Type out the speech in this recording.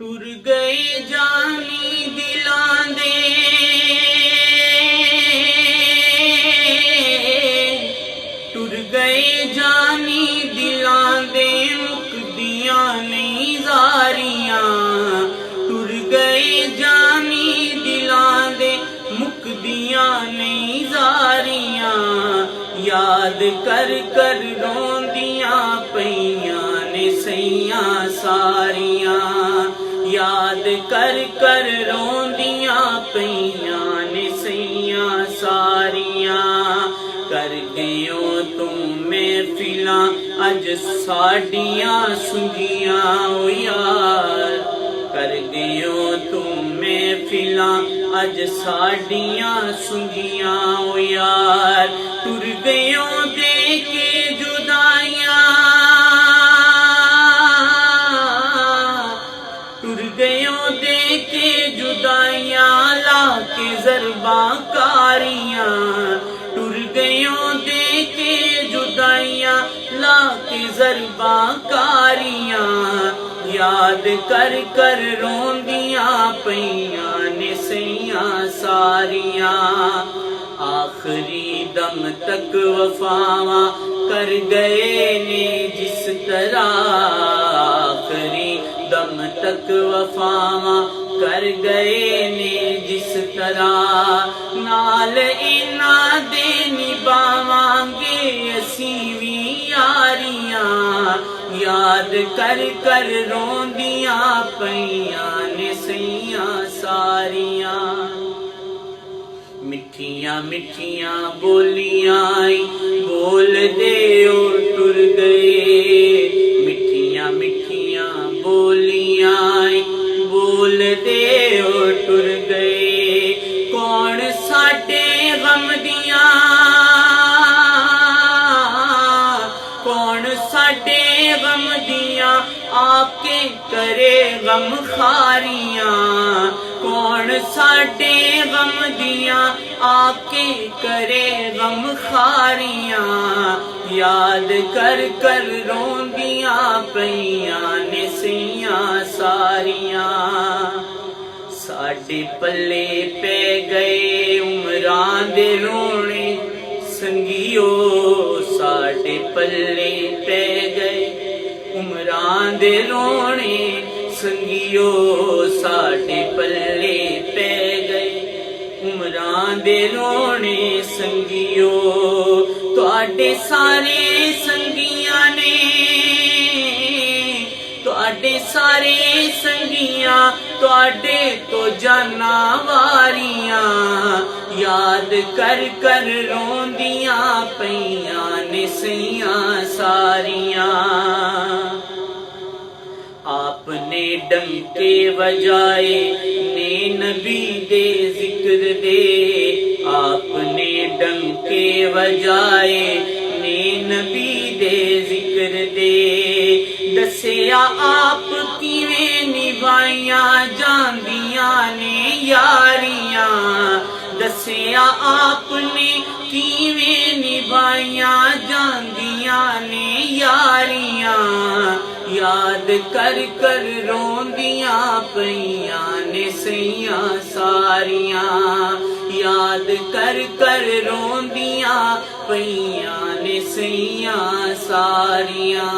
टुर गए जानी दिलां दे, टुर गए जानी दिलां दे, मुकदियां नहीं ज़ारियां। टुर गए जानी दिलां दे, मुकदियां नहीं ज़ारियां। याद कर कर रोंदियां पईयां ने सैयां सारियां। याद कर कर रोंदियां पईयां ने सैयां सारियां। कर गयो तुम महफिलां अज साडियां सुंजियां ओ यार। कर गयो तुम महफिलां अज साडियां सुंजियां ओ यार। टुर गयो दे के जुदाइयां, टुर गयो दे के जुदाइयां, ला के ज़रबां कारियां। टुर गयो दे के जुदाइयां, ला के ज़रबां कारियां। याद कर कर रोंदियां पईयां ने सैयां सारियां। आखिरी दम तक वफावां कर गए ने जिस तरह, आखिरी दम तक वफावां कर गए ने जिस तरह। नाल इना दे निभावांगे असी भी यारियां। याद कर कर रोंदियां पईयां ने सैयां सारियां। मिठियां मिठियां बोलियां बोल दे और टुर गए। मिठियां मिठियां बोलियां बोल दे और टुर गए। कौन साडे गम दियां, कौन साडे गम दियां आके करे गम खारियां। कौन साडे गम दियां आके करे गम खारियां। याद कर कर रोंदियां पईयां ने सैयां सारियां। साडे पल्ले पै गए उमरां दे रोने संगियो। साडे पल्ले पै गए उमरां दे रोने संगियो। साडे पल्ले पै गए उमरां दे रोने संगियो। तुहाडे सारे संगियां ने, तुहाडे सारे संगियां तुहाडे तो जाना वारियां। याद कर कर रोंदियां पईयां ने सैयां सारियां। आपने डंके बजाए ने नबी दे जिक्र दे। आपने डंके बजाए ने नबी दे जिक्र दे। दसिया आप किवें निभाइयां जांदियां ने यारियां। दसिया आपने किवें निभाइयां जांदियां ने यारियां। याद कर कर रोंदियां पईयां ने सैयां सारियां। याद कर कर रोंदियां पईयां ने सैयां सारियां।